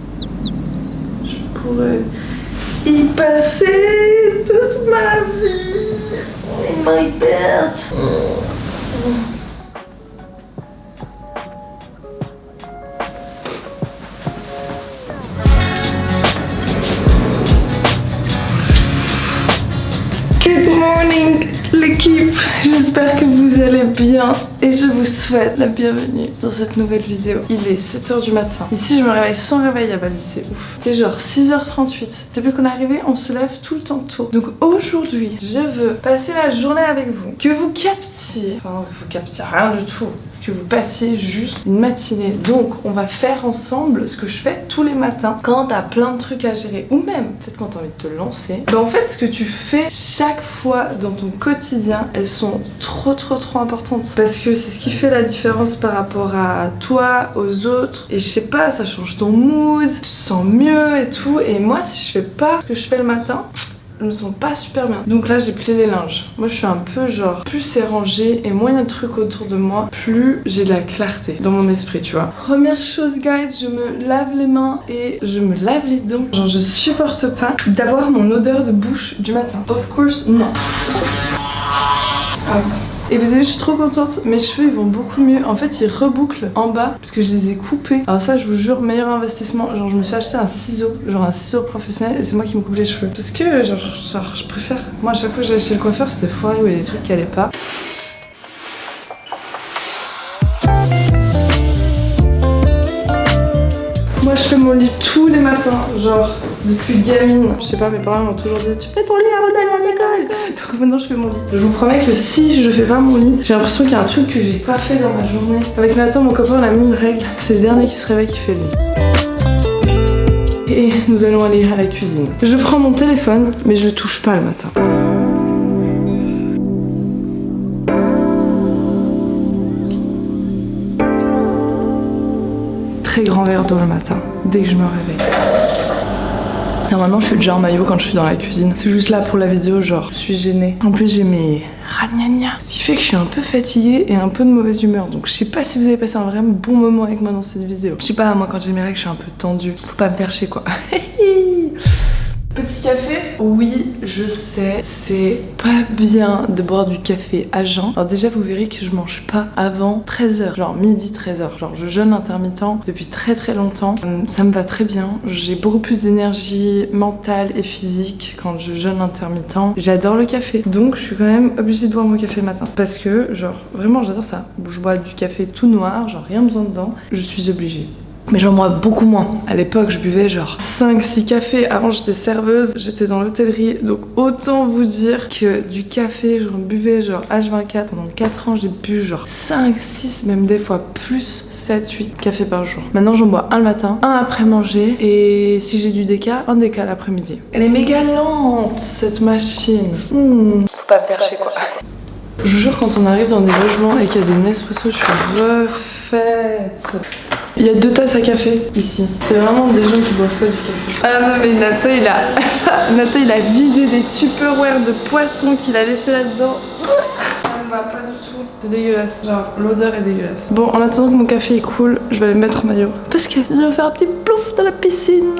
Je pourrais y passer toute ma vie. In my bed. Good morning l'équipe, j'espère que vous allez bien et je vous souhaite la bienvenue dans cette nouvelle vidéo. Il est 7h du matin. Ici je me réveille sans réveil à Bali, c'est ouf. C'est genre 6h38. Depuis qu'on est arrivé, on se lève tout le temps tôt. Donc aujourd'hui, je veux passer la journée avec vous. Que vous captiez, enfin que vous captiez rien du tout, que vous passiez juste une matinée. Donc on va faire ensemble ce que je fais tous les matins quand t'as plein de trucs à gérer, ou même peut-être quand t'as envie de te lancer. Bah en fait ce que tu fais chaque fois dans ton quotidien, elles sont trop importantes, parce que c'est ce qui fait la différence par rapport à toi, aux autres, et je sais pas, ça change ton mood, tu te sens mieux et tout. Et moi si je fais pas ce que je fais le matin, je me sens pas super bien. Donc là j'ai plié les linges. Moi je suis un peu genre, plus c'est rangé et moins il y a de trucs autour de moi, plus j'ai de la clarté dans mon esprit, tu vois. Première chose guys, je me lave les mains et je me lave les dents. Genre je supporte pas d'avoir mon odeur de bouche du matin. Of course non. Ah. Et vous savez, je suis trop contente, mes cheveux ils vont beaucoup mieux. En fait ils rebouclent en bas parce que je les ai coupés. Alors ça je vous jure, meilleur investissement. Genre je me suis acheté un ciseau, genre un ciseau professionnel, et c'est moi qui me coupe les cheveux. Parce que genre je préfère. Moi à chaque fois que j'allais chez le coiffeur c'était foiré, où il y a des trucs qui allaient pas. Moi je fais mon lit tous les matins, genre depuis gamine. Je sais pas, mes parents m'ont toujours dit tu fais ton lit avant d'aller à l'école. Donc maintenant je fais mon lit. Je vous promets que si je fais pas mon lit, j'ai l'impression qu'il y a un truc que j'ai pas fait dans ma journée. Avec Nathan, mon copain, on a mis une règle. C'est le dernier qui se réveille qui fait le lit. Et nous allons aller à la cuisine. Je prends mon téléphone, mais je le touche pas le matin. Très grand verre d'eau le matin, dès que je me réveille. Normalement je suis déjà en maillot quand je suis dans la cuisine. C'est juste là pour la vidéo, genre je suis gênée. En plus j'ai mes ragnagnas, ce qui fait que je suis un peu fatiguée et un peu de mauvaise humeur. Donc je sais pas si vous avez passé un vraiment bon moment avec moi dans cette vidéo. Je sais pas, moi quand j'ai mes règles je suis un peu tendue. Faut pas me faire chier quoi. Petit café? Oui, je sais, c'est pas bien de boire du café à jeun. Alors déjà vous verrez que je mange pas avant 13h, genre midi 13h. Genre je jeûne intermittent depuis très longtemps. Ça me va très bien, j'ai beaucoup plus d'énergie mentale et physique quand je jeûne intermittent. J'adore le café, donc je suis quand même obligée de boire mon café le matin. Parce que genre vraiment j'adore ça. Je bois du café tout noir, genre rien besoin dedans, je suis obligée. Mais j'en bois beaucoup moins. À l'époque, je buvais genre 5-6 cafés. Avant, j'étais serveuse, j'étais dans l'hôtellerie. Donc autant vous dire que du café, j'en buvais genre H24. Pendant 4 ans, j'ai bu genre 5-6, même des fois plus 7-8 cafés par jour. Maintenant, j'en bois un le matin, un après manger. Et si j'ai du déca, un déca l'après-midi. Elle est méga lente, cette machine. Faut pas me faire chier quoi. Je vous jure, quand on arrive dans des logements et qu'il y a des Nespresso, je suis refaite. Il y a 2 tasses à café ici. C'est vraiment des gens qui boivent pas du café. Ah non mais Nathan il a vidé des Tupperware de poisson qu'il a laissé là-dedans. Ça me va pas du tout. C'est dégueulasse. Genre l'odeur est dégueulasse. Bon, en attendant que mon café est cool, je vais aller me mettre en maillot. Parce que je vais faire un petit plouf dans la piscine.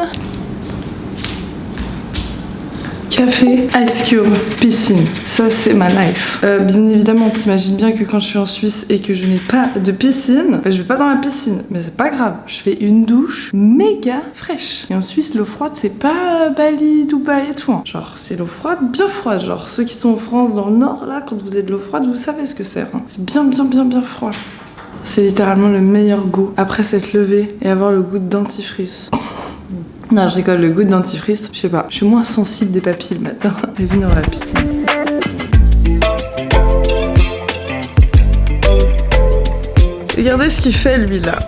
Café, ice cube, piscine, ça c'est ma life. Bien évidemment, t'imagines bien que quand je suis en Suisse et que je n'ai pas de piscine, je vais pas dans la piscine, mais c'est pas grave. Je fais une douche méga fraîche. Et en Suisse, l'eau froide, c'est pas Bali, Dubaï et tout. Hein. Genre, c'est l'eau froide, bien froide. Genre, ceux qui sont en France, dans le nord, là, quand vous avez de l'eau froide, vous savez ce que c'est. Hein. C'est bien froid. C'est littéralement le meilleur goût après s'être levé et avoir le goût de dentifrice. Non, je rigole, le goût de dentifrice, je sais pas. Je suis moins sensible des papilles le matin et venir dans la piscine. Regardez ce qu'il fait lui là.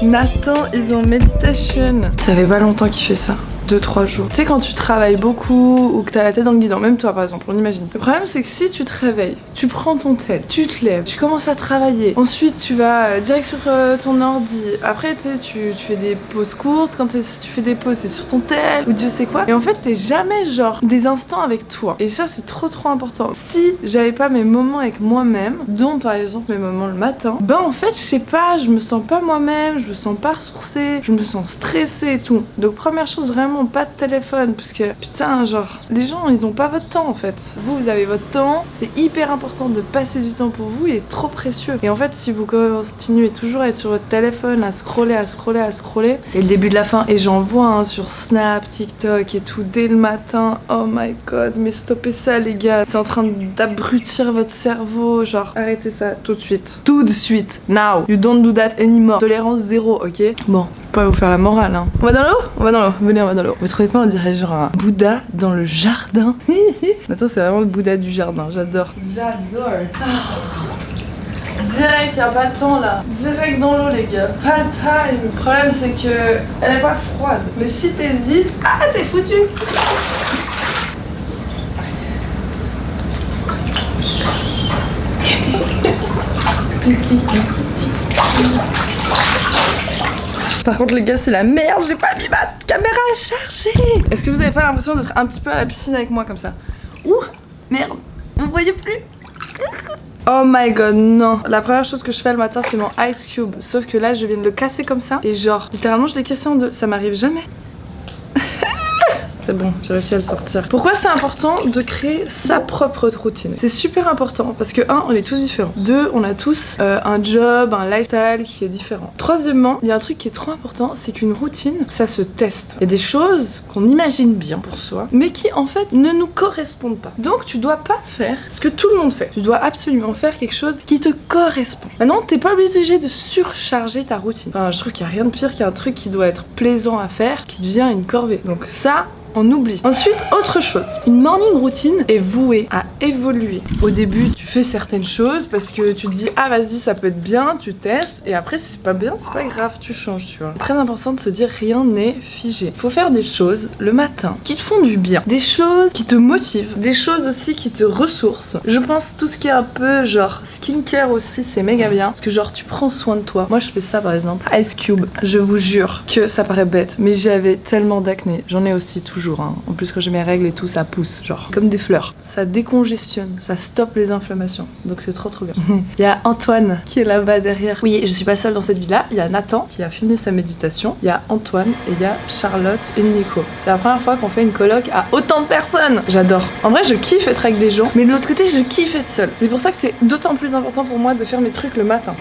Nathan is en meditation. Ça fait pas longtemps qu'il fait ça. 2-3 jours. Tu sais, quand tu travailles beaucoup ou que t'as la tête dans le guidon, même toi par exemple, on imagine. Le problème c'est que si tu te réveilles, tu prends ton tel, tu te lèves, tu commences à travailler, ensuite tu vas direct sur ton ordi, après tu fais des pauses courtes, quand tu fais des pauses c'est sur ton tel ou Dieu sait quoi, et en fait t'es jamais genre des instants avec toi. Et ça c'est trop important. Si j'avais pas mes moments avec moi-même, dont par exemple mes moments le matin, ben en fait je sais pas, je me sens pas moi-même, je me sens pas ressourcée, je me sens stressée et tout. Donc première chose, vraiment pas de téléphone, parce que putain genre les gens ils ont pas votre temps en fait. Vous avez votre temps, c'est hyper important de passer du temps pour vous, il est trop précieux. Et en fait si vous continuez toujours à être sur votre téléphone, à scroller, c'est le début de la fin. Et j'en vois hein, sur Snap, TikTok et tout dès le matin. Oh my god, mais stoppez ça les gars, c'est en train d'abrutir votre cerveau, genre arrêtez ça tout de suite. Tout de suite, now, you don't do that anymore. Tolérance zéro, ok? Bon, pas vous faire la morale hein. On va dans l'eau? On va dans l'eau, venez on va dans l'eau. Vous trouvez pas on dirait genre un Bouddha dans le jardin? Attends, c'est vraiment le Bouddha du jardin, j'adore. J'adore. Direct, y'a pas de temps là. Direct dans l'eau les gars. Pas de time. Le problème c'est que elle est pas froide. Mais si t'hésites, ah t'es foutu. Par contre les gars c'est la merde, j'ai pas mis ma caméra à charger. Est-ce que vous avez pas l'impression d'être un petit peu à la piscine avec moi comme ça? Ouh, merde, vous voyez plus? Oh my god, non. La première chose que je fais le matin c'est mon Ice Cube. Sauf que là je viens de le casser comme ça. Et genre, littéralement je l'ai cassé en deux. Ça m'arrive jamais. C'est bon, j'ai réussi à le sortir. Pourquoi c'est important de créer sa propre routine? C'est super important parce que 1, on est tous différents. 2, on a tous un job, un lifestyle qui est différent. Troisièmement, il y a un truc qui est trop important, c'est qu'une routine, ça se teste. Il y a des choses qu'on imagine bien pour soi, mais qui en fait ne nous correspondent pas. Donc tu dois pas faire ce que tout le monde fait. Tu dois absolument faire quelque chose qui te correspond. Maintenant, t'es pas obligé de surcharger ta routine. Enfin, je trouve qu'il y a rien de pire qu'un truc qui doit être plaisant à faire, qui devient une corvée. Donc ça, on oublie. Ensuite, autre chose. Une morning routine est vouée à évoluer. Au début, tu fais certaines choses parce que tu te dis ah vas-y ça peut être bien, tu testes et après si c'est pas bien, c'est pas grave, tu changes, tu vois. C'est très important de se dire rien n'est figé. Faut faire des choses le matin qui te font du bien, des choses qui te motivent, des choses aussi qui te ressourcent. Je pense tout ce qui est un peu genre skincare aussi, c'est méga bien parce que genre tu prends soin de toi. Moi je fais ça par exemple. Ice Cube, je vous jure que ça paraît bête, mais j'avais tellement d'acné. J'en ai aussi toujours. En plus quand j'ai mes règles et tout ça pousse genre comme des fleurs, ça décongestionne, ça stoppe les inflammations, donc c'est trop bien. Il y a Antoine qui est là-bas derrière. Oui, je suis pas seule dans cette vie là, il y a Nathan qui a fini sa méditation, il y a Antoine et il y a Charlotte et Nico. C'est la première fois qu'on fait une coloc à autant de personnes. J'adore. En vrai je kiffe être avec des gens, mais de l'autre côté je kiffe être seule. C'est pour ça que c'est d'autant plus important pour moi de faire mes trucs le matin.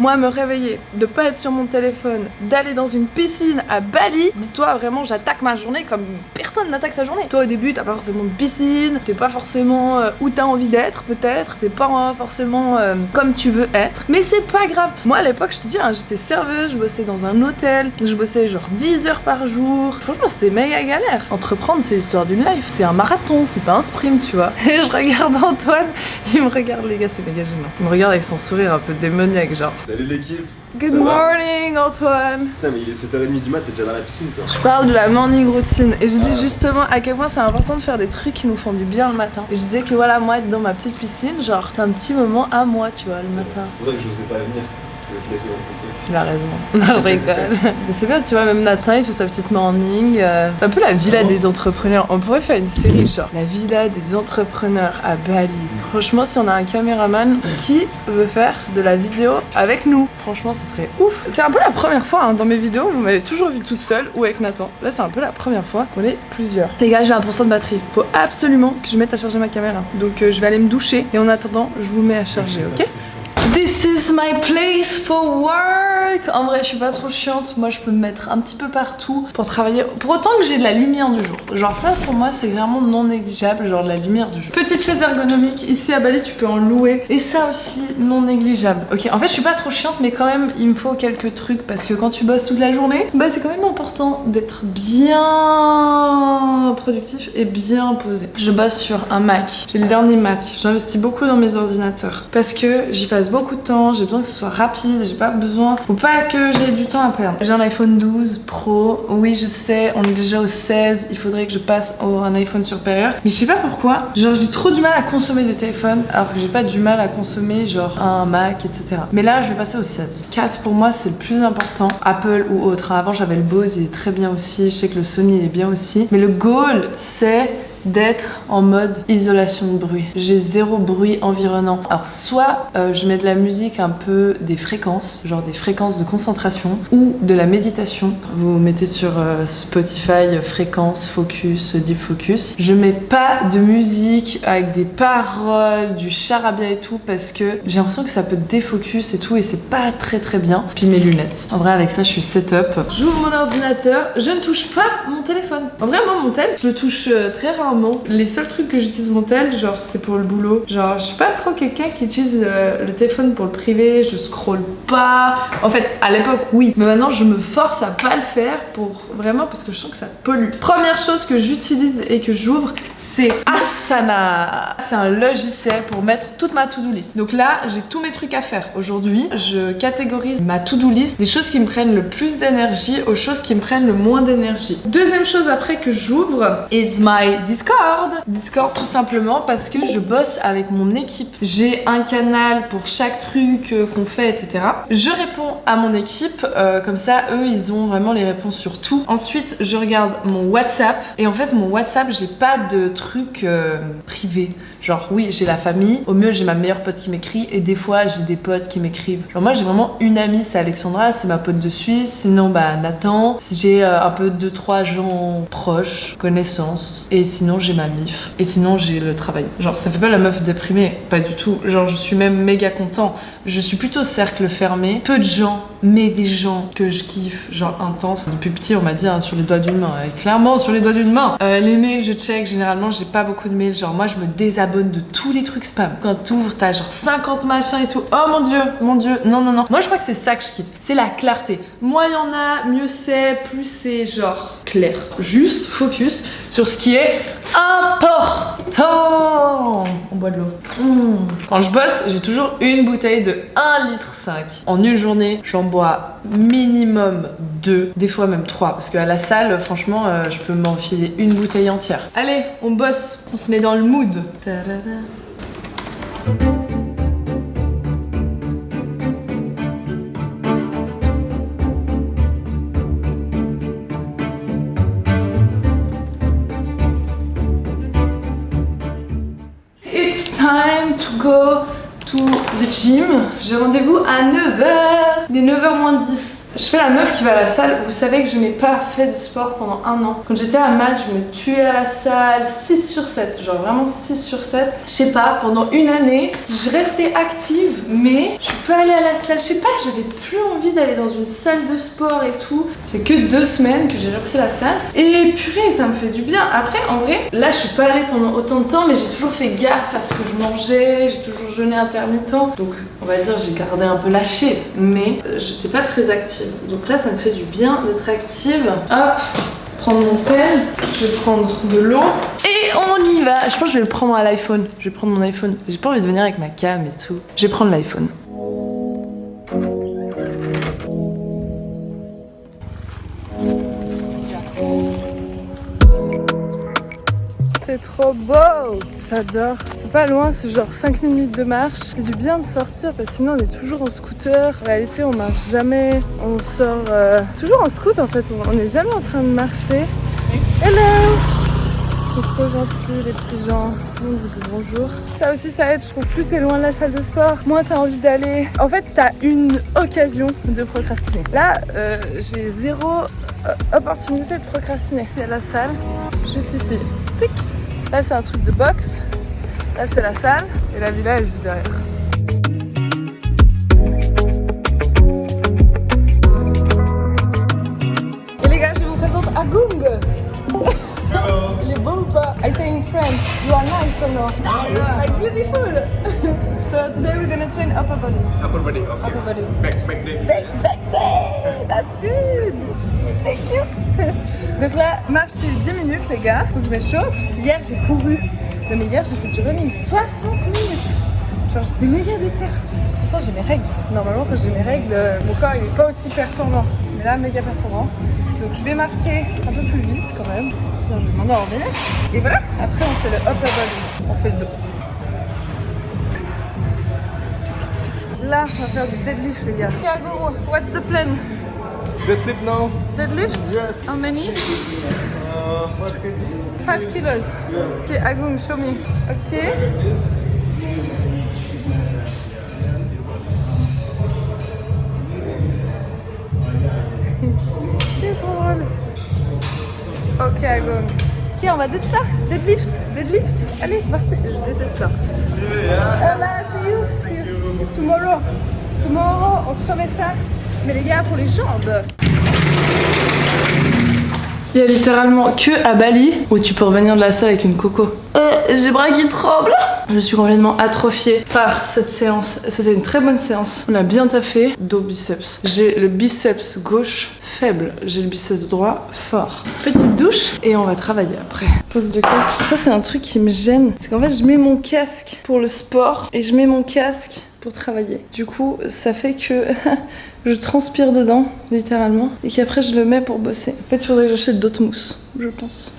Moi me réveiller, de pas être sur mon téléphone, d'aller dans une piscine à Bali, dis-toi vraiment j'attaque ma journée comme personne n'attaque sa journée. Toi au début t'as pas forcément de piscine, t'es pas forcément où t'as envie d'être peut-être, t'es pas forcément comme tu veux être, mais c'est pas grave. Moi à l'époque je te dis hein, j'étais serveuse, je bossais dans un hôtel, je bossais genre 10 heures par jour. Franchement c'était méga galère. Entreprendre c'est l'histoire d'une life, c'est un marathon, c'est pas un sprint tu vois. Et je regarde Antoine, il me regarde les gars, c'est méga gênant. Il me regarde avec son sourire un peu démoniaque genre. Salut l'équipe. Good morning Antoine. Putain mais il est 7h30 du mat, t'es déjà dans la piscine toi. Je parle de la morning routine et je dis justement à quel point c'est important de faire des trucs qui nous font du bien le matin. Et je disais que voilà moi être dans ma petite piscine, genre c'est un petit moment à moi tu vois le matin. C'est pour ça que je n'osais pas venir. Je vais te laisser rencontrer. Il a raison. Non, je rigole. Mais c'est bien, tu vois, même Nathan, il fait sa petite morning. Un peu la villa des entrepreneurs. On pourrait faire une série, genre la villa des entrepreneurs à Bali. Franchement, si on a un caméraman qui veut faire de la vidéo avec nous, franchement, ce serait ouf. C'est un peu la première fois hein, dans mes vidéos, vous m'avez toujours vu toute seule ou avec Nathan. Là, c'est un peu la première fois qu'on est plusieurs. Les gars, j'ai 1% de batterie. Faut absolument que je mette à charger ma caméra. Donc, je vais aller me doucher et en attendant, je vous mets à charger, ok? This is my place for work. En vrai, je suis pas trop chiante. Moi, je peux me mettre un petit peu partout pour travailler. Pour autant que j'ai de la lumière du jour. Genre ça, pour moi, c'est vraiment non négligeable. Genre de la lumière du jour. Petite chaise ergonomique. Ici à Bali, tu peux en louer. Et ça aussi, non négligeable. Ok, en fait, je suis pas trop chiante, mais quand même, il me faut quelques trucs parce que quand tu bosses toute la journée, bah c'est quand même important d'être bien productif et bien posé. Je bosse sur un Mac. J'ai le dernier Mac. J'investis beaucoup dans mes ordinateurs parce que j'y passe beaucoup de temps, j'ai besoin que ce soit rapide, j'ai pas besoin. Faut pas que j'ai du temps à perdre. J'ai un iPhone 12 Pro, oui je sais, on est déjà au 16, il faudrait que je passe au un iPhone supérieur. Mais je sais pas pourquoi, genre j'ai trop du mal à consommer des téléphones, alors que j'ai pas du mal à consommer genre un Mac, etc. Mais là je vais passer au 16. 4 pour moi c'est le plus important, Apple ou autre. Avant j'avais le Bose, il est très bien aussi, je sais que le Sony il est bien aussi. Mais le goal c'est d'être en mode isolation de bruit. J'ai zéro bruit environnant. Alors soit je mets de la musique un peu des fréquences, genre des fréquences de concentration ou de la méditation. Vous mettez sur Spotify fréquence, focus, deep focus. Je mets pas de musique avec des paroles, du charabia et tout parce que j'ai l'impression que ça peut défocus et tout et c'est pas très très bien. Puis mes lunettes. En vrai avec ça je suis setup. J'ouvre mon ordinateur, je ne touche pas mon téléphone. En vrai moi mon tel, je le touche très rarement. Les seuls trucs que j'utilise mon tel, genre c'est pour le boulot. Genre je suis pas trop quelqu'un qui utilise le téléphone pour le privé, je scrolle pas. En fait à l'époque oui, mais maintenant je me force à pas le faire pour vraiment parce que je sens que ça pollue. Première chose que j'utilise et que j'ouvre, c'est Asana. C'est un logiciel pour mettre toute ma to-do list. Donc là j'ai tous mes trucs à faire. Aujourd'hui je catégorise ma to-do list des choses qui me prennent le plus d'énergie aux choses qui me prennent le moins d'énergie. Deuxième chose après que j'ouvre, it's my Discord tout simplement parce que je bosse avec mon équipe. J'ai un canal pour chaque truc qu'on fait, etc. Je réponds à mon équipe, comme ça eux ils ont vraiment les réponses sur tout. Ensuite je regarde mon WhatsApp et en fait mon WhatsApp j'ai pas de trucs privés. Genre oui j'ai la famille, au mieux j'ai ma meilleure pote qui m'écrit et des fois j'ai des potes qui m'écrivent. Genre moi j'ai vraiment une amie, c'est Alexandra, c'est ma pote de Suisse. Sinon bah Nathan, j'ai un peu 2-3 gens proches, connaissances et sinon j'ai ma mif et sinon j'ai le travail. Genre ça fait pas la meuf déprimée, pas du tout. Genre je suis même méga content. Je suis plutôt cercle fermé, peu de gens mais des gens que je kiffe, genre intense. Depuis petit on m'a dit hein, sur les doigts d'une main, clairement sur les doigts d'une main. Les mails je check, généralement j'ai pas beaucoup de mails, genre moi je me désabonne de tous les trucs spam. Quand t'ouvres t'as genre 50 machins et tout, oh mon dieu, non. Moi je crois que c'est ça que je kiffe, c'est la clarté. Moins il y en a, mieux c'est, plus c'est genre clair. Juste focus sur ce qui est important. On boit de l'eau. Quand je bosse, j'ai toujours une bouteille de 1,5 litre. En une journée, j'en bois minimum 2, des fois même 3. Parce qu'à la salle, franchement, je peux m'enfiler une bouteille entière. Allez, on bosse, on se met dans le mood. Ta-da-da. Time to go to the gym. J'ai rendez-vous à 9h. Il est 9h moins 10. Je fais la meuf qui va à la salle. Vous savez que je n'ai pas fait de sport pendant 1 an. Quand j'étais à Malte, je me tuais à la salle 6 sur 7. Genre vraiment 6 sur 7. Je sais pas, pendant 1 année, je restais active, mais je peux aller à la salle. Je sais pas, j'avais plus envie d'aller dans une salle de sport et tout. Ça fait que 2 semaines que j'ai repris la salle. Et purée, ça me fait du bien. Après, en vrai, là, je suis pas allée pendant autant de temps, mais j'ai toujours fait gaffe à ce que je mangeais. J'ai toujours jeûné intermittent. Donc, on va dire, j'ai gardé un peu la shape, mais j'étais pas très active. Donc là ça me fait du bien d'être active. Hop, prendre mon tel, je vais prendre de l'eau et on y va. Je pense que je vais le prendre à l'iPhone. Je vais prendre mon iPhone. J'ai pas envie de venir avec ma cam et tout. Je vais prendre l'iPhone. C'est trop beau! J'adore. C'est pas loin, c'est genre 5 minutes de marche. C'est du bien de sortir parce que sinon on est toujours en scooter. En réalité on marche jamais. On sort toujours en scooter en fait. On n'est jamais en train de marcher. Hello! C'est trop gentil les petits gens. Tout le monde vous dit bonjour. Ça aussi ça aide, je trouve. Plus t'es loin de la salle de sport, moins t'as envie d'aller. En fait t'as une occasion de procrastiner. Là j'ai zéro opportunité de procrastiner. Il y a la salle, juste ici. Tic. Là c'est un truc de boxe. Là c'est la salle. Et la villa est juste derrière. Et les gars, je vous présente Agung. Il est beau ou pas? I say in French, you are nice or no? Nice, like beautiful. So today we're gonna train upper body. Upper body, okay. Upper body. Back day. Back day. That's good. Thank you. Donc là, marche 10 minutes les gars. Faut que je m'échauffe. Hier j'ai couru. Non mais hier j'ai fait du running 60 minutes. Genre j'étais méga déter. Pourtant j'ai mes règles. Normalement quand j'ai mes règles, mon corps il est pas aussi performant. Mais là méga performant. Donc je vais marcher un peu plus vite quand même. Sinon je vais m'endormir. Et voilà, après on fait le upper body. On fait le dos. Là on va faire du deadlift les gars. Thiago, what's the plan? Deadlift now? Deadlift? Yes. How many? 5 kilos. Okay, Agung, show me. Okay. Ok, Agung. Ok, on va dead ça. Deadlift. Deadlift. Allez, c'est parti. Je déteste ça. See you. Tomorrow. On se remet ça. Mais les gars, pour les jambes. Il y a littéralement que à Bali où tu peux revenir de la salle avec une coco. J'ai les bras qui tremblent. Je suis complètement atrophiée par cette séance. C'était une très bonne séance. On a bien taffé. Dos biceps. J'ai le biceps gauche faible. J'ai le biceps droit fort. Petite douche et on va travailler après. Pose de casque. Ça c'est un truc qui me gêne. C'est qu'en fait je mets mon casque pour le sport et je mets mon casque pour travailler. Du coup ça fait que je transpire dedans littéralement et qu'après je le mets pour bosser. En fait il faudrait que j'achète d'autres mousses, je pense.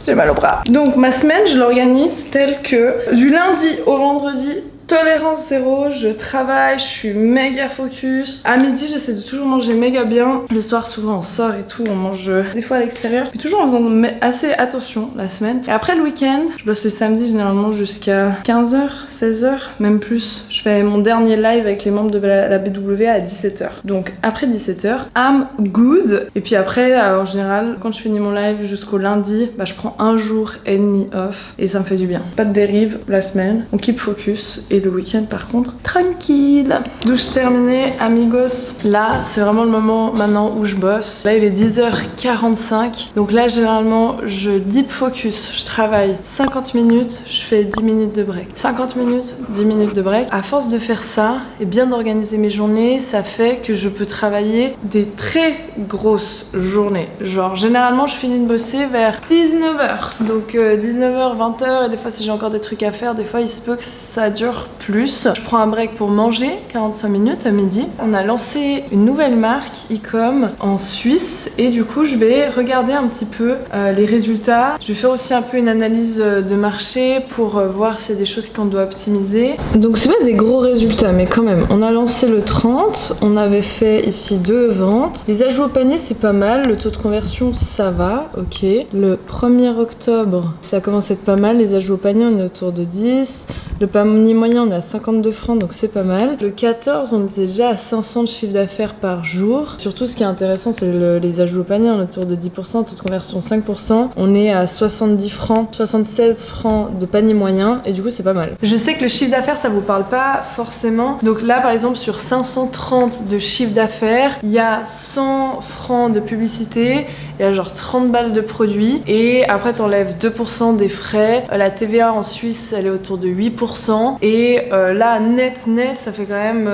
J'ai mal au bras. Donc ma semaine je l'organise telle que du lundi au vendredi, tolérance zéro, je travaille, je suis méga focus. À midi, j'essaie de toujours manger méga bien. Le soir, souvent, on sort et tout, on mange des fois à l'extérieur. Mais toujours en faisant assez attention la semaine. Et après le week-end, je bosse les samedis généralement jusqu'à 15h, 16h, même plus. Je fais mon dernier live avec les membres de la BW à 17h. Donc après 17h, I'm good. Et puis après, en général, quand je finis mon live jusqu'au lundi, bah, je prends un jour et demi off. Et ça me fait du bien. Pas de dérive la semaine. On keep focus. Et le week-end par contre, tranquille. Douche terminée, amigos. Là, c'est vraiment le moment maintenant où je bosse. Là, il est 10h45. Donc là, généralement, je deep focus. Je travaille 50 minutes, je fais 10 minutes de break. 50 minutes, 10 minutes de break. À force de faire ça et bien d'organiser mes journées, ça fait que je peux travailler des très grosses journées. Genre, généralement, je finis de bosser vers 19h. Donc 19h, 20h. Et des fois, si j'ai encore des trucs à faire, des fois, il se peut que ça dure plus. Je prends un break pour manger, 45 minutes à midi. On a lancé une nouvelle marque e-com en Suisse et du coup je vais regarder un petit peu les résultats. Je vais faire aussi un peu une analyse de marché pour voir s'il y a des choses qu'on doit optimiser. Donc c'est pas des gros résultats mais quand même, on a lancé le 30, on avait fait ici 2 ventes. Les ajouts au panier c'est pas mal, le taux de conversion ça va, ok. Le 1er octobre ça commence à être pas mal, les ajouts au panier on est autour de 10. Le panier moyen on est à 52 francs donc c'est pas mal. Le 14 on était déjà à 500 de chiffre d'affaires par jour. Surtout ce qui est intéressant c'est les ajouts au panier, on est autour de 10%, taux de conversion 5%. On est à 70 francs, 76 francs de panier moyen et du coup c'est pas mal. Je sais que le chiffre d'affaires ça vous parle pas forcément. Donc là par exemple sur 530 de chiffre d'affaires, il y a 100 francs de publicité, il y a genre 30 balles de produits et après t'enlèves 2% des frais. La TVA en Suisse elle est autour de 8% et là net ça fait quand même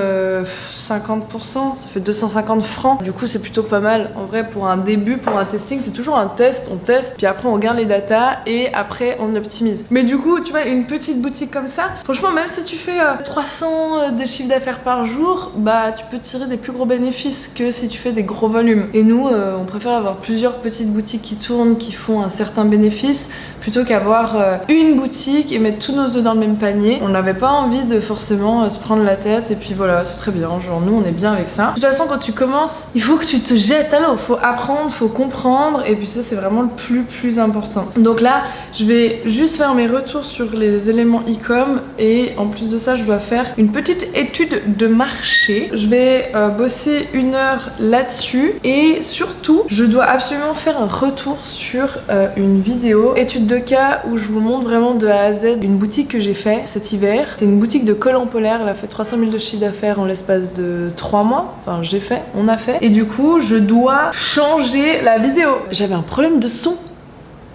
50%, ça fait 250 francs. Du coup c'est plutôt pas mal en vrai pour un début, pour un testing. C'est toujours un test, on teste puis après on regarde les datas et après on optimise. Mais du coup tu vois une petite boutique comme ça, franchement même si tu fais 300 de chiffre d'affaires par jour, bah tu peux tirer des plus gros bénéfices que si tu fais des gros volumes. Et nous on préfère avoir plusieurs petites boutiques qui tournent, qui font un certain bénéfice plutôt qu'avoir une boutique et mettre tous nos œufs dans le même panier. On n'avait pas envie de forcément se prendre la tête et puis voilà, c'est très bien, genre nous on est bien avec ça. De toute façon quand tu commences, il faut que tu te jettes à l'eau, faut apprendre, faut comprendre et puis ça c'est vraiment le plus important. Donc là, je vais juste faire mes retours sur les éléments e-com et en plus de ça, je dois faire une petite étude de marché. Je vais bosser 1 heure là-dessus et surtout, je dois absolument faire un retour sur une vidéo étude de cas où je vous montre vraiment de A à Z une boutique que j'ai fait cet hiver. C'est une boutique de collants polaires, elle a fait 300 000 de chiffre d'affaires en l'espace de 3 mois. Enfin j'ai fait, on a fait. Et du coup je dois changer la vidéo. J'avais un problème de son.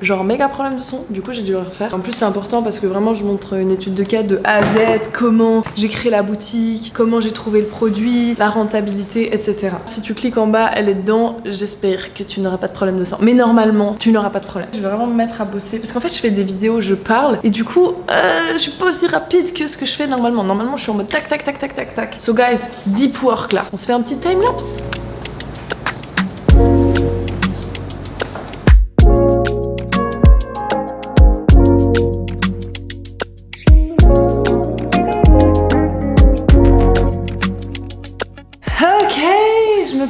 genre méga problème de son, du coup j'ai dû le refaire. En plus c'est important parce que vraiment je montre une étude de cas de A à Z, comment j'ai créé la boutique, comment j'ai trouvé le produit, la rentabilité, etc. Si tu cliques en bas, elle est dedans, j'espère que tu n'auras pas de problème de son. Mais normalement, tu n'auras pas de problème. Je vais vraiment me mettre à bosser parce qu'en fait je fais des vidéos, je parle et du coup je suis pas aussi rapide que ce que je fais normalement. Normalement je suis en mode tac tac tac tac tac tac. So guys, deep work là. On se fait un petit time-lapse.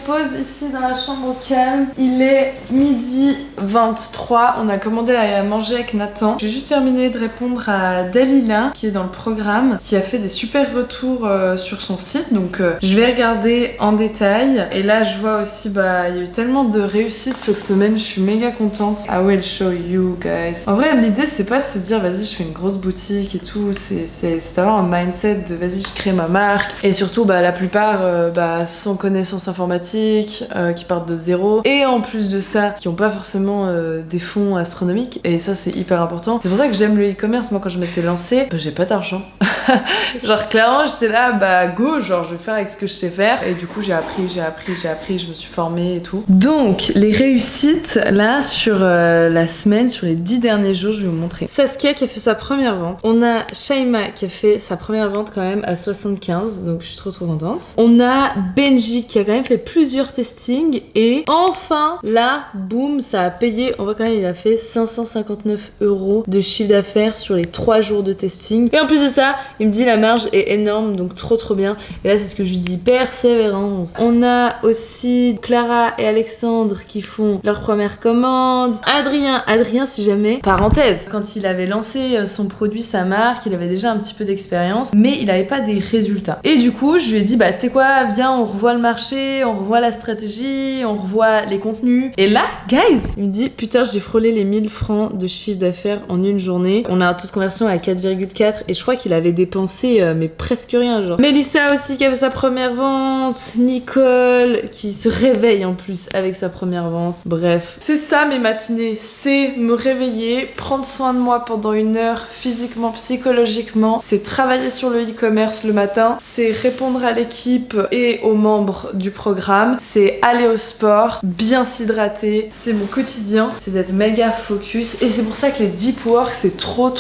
Pose ici dans la chambre au calme. Il est midi 23. On a commandé à manger avec Nathan. J'ai juste terminé de répondre à Dalila qui est dans le programme, qui a fait des super retours sur son site. Donc je vais regarder en détail. Et là je vois aussi il y a eu tellement de réussite cette semaine. Je suis méga contente. I will show you guys. En vrai l'idée c'est pas de se dire vas-y je fais une grosse boutique et tout. C'est d'avoir un mindset de vas-y je crée ma marque. Et surtout la plupart sans connaissance informatique, qui partent de zéro et en plus de ça qui ont pas forcément des fonds astronomiques et ça c'est hyper important. C'est pour ça que j'aime le e-commerce. Moi quand je m'étais lancée j'ai pas d'argent genre clairement j'étais là go, genre je vais faire avec ce que je sais faire et du coup j'ai appris, je me suis formée et tout. Donc les réussites là sur la semaine, sur les 10 derniers jours, je vais vous montrer. Saskia qui a fait sa première vente, on a Shaima qui a fait sa première vente quand même à 75, donc je suis trop contente. On a Benji qui a quand même fait plusieurs testings et enfin là boum ça a payé. On voit quand même il a fait 559 € de chiffre d'affaires sur les 3 jours de testing et en plus de ça il me dit la marge est énorme, donc trop bien. Et là c'est ce que je lui dis, persévérance. On a aussi Clara et Alexandre qui font leur première commande. Adrien si jamais, parenthèse, quand il avait lancé son produit, sa marque, il avait déjà un petit peu d'expérience mais il avait pas des résultats et du coup je lui ai dit tu sais quoi, viens on revoit le marché, on revoit la stratégie, on revoit les contenus. Et là, guys, il me dit putain j'ai frôlé les 1000 francs de chiffre d'affaires en une journée. On a un taux de conversion à 4,4 et je crois qu'il avait dépensé mais presque rien genre. Mélissa aussi qui avait sa première vente, Nicole qui se réveille en plus avec sa première vente. Bref, c'est ça mes matinées, c'est me réveiller, prendre soin de moi pendant 1 heure physiquement, psychologiquement, c'est travailler sur le e-commerce le matin, c'est répondre à l'équipe et aux membres du programme, c'est aller au sport, bien s'hydrater, c'est mon quotidien, c'est d'être méga focus et c'est pour ça que les deep work c'est trop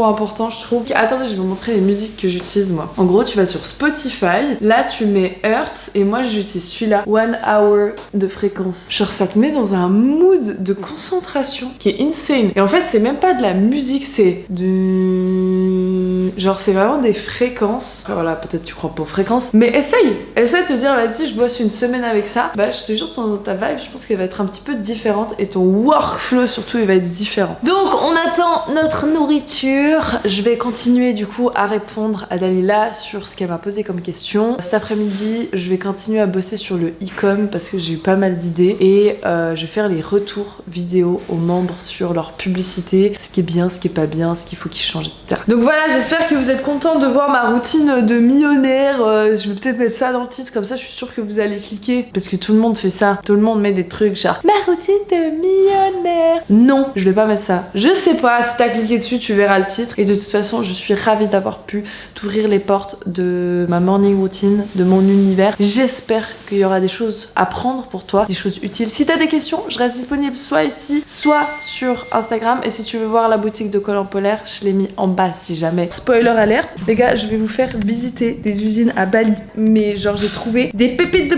important je trouve. Attendez, je vais vous montrer les musiques que j'utilise moi. En gros tu vas sur Spotify, là tu mets Hertz et moi j'utilise celui-là, 1 hour de fréquence. Genre ça te met dans un mood de concentration qui est insane et en fait c'est même pas de la musique, c'est de... genre c'est vraiment des fréquences. Voilà, peut-être tu crois pas aux fréquences mais essaye de te dire vas-y je bosse une semaine avec ça, je te jure ta vibe je pense qu'elle va être un petit peu différente et ton workflow surtout il va être différent. Donc on attend notre nourriture. Je vais continuer du coup à répondre à Dalila sur ce qu'elle m'a posé comme question. Cet après-midi je vais continuer à bosser sur le e-com parce que j'ai eu pas mal d'idées et je vais faire les retours vidéo aux membres sur leur publicité, ce qui est bien, ce qui est pas bien, ce qu'il faut qu'ils changent, etc. Donc voilà, j'espère que vous êtes contents de voir ma routine de millionnaire. Je vais peut-être mettre ça dans le titre, comme ça je suis sûre que vous allez cliquer parce que tout le monde fait ça. Tout le monde met des trucs genre ma routine de millionnaire. Non, je vais pas mettre ça. Je sais pas, si t'as cliqué dessus tu verras le titre et de toute façon je suis ravie d'avoir pu t'ouvrir les portes de ma morning routine, de mon univers. J'espère qu'il y aura des choses à prendre pour toi, des choses utiles. Si t'as des questions, je reste disponible soit ici, soit sur Instagram et si tu veux voir la boutique de Collant Polaire, je l'ai mis en bas si jamais. Spoiler alerte, les gars, je vais vous faire visiter des usines à Bali. Mais genre j'ai trouvé des pépites,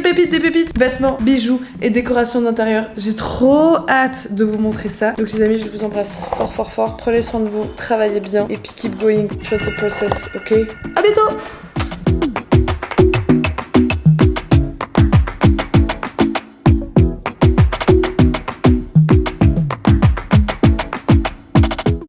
vêtements, bijoux et décorations d'intérieur. J'ai trop hâte de vous montrer ça. Donc les amis, je vous embrasse fort. Prenez soin de vous, travaillez bien et puis keep going, trust the process, ok? À bientôt!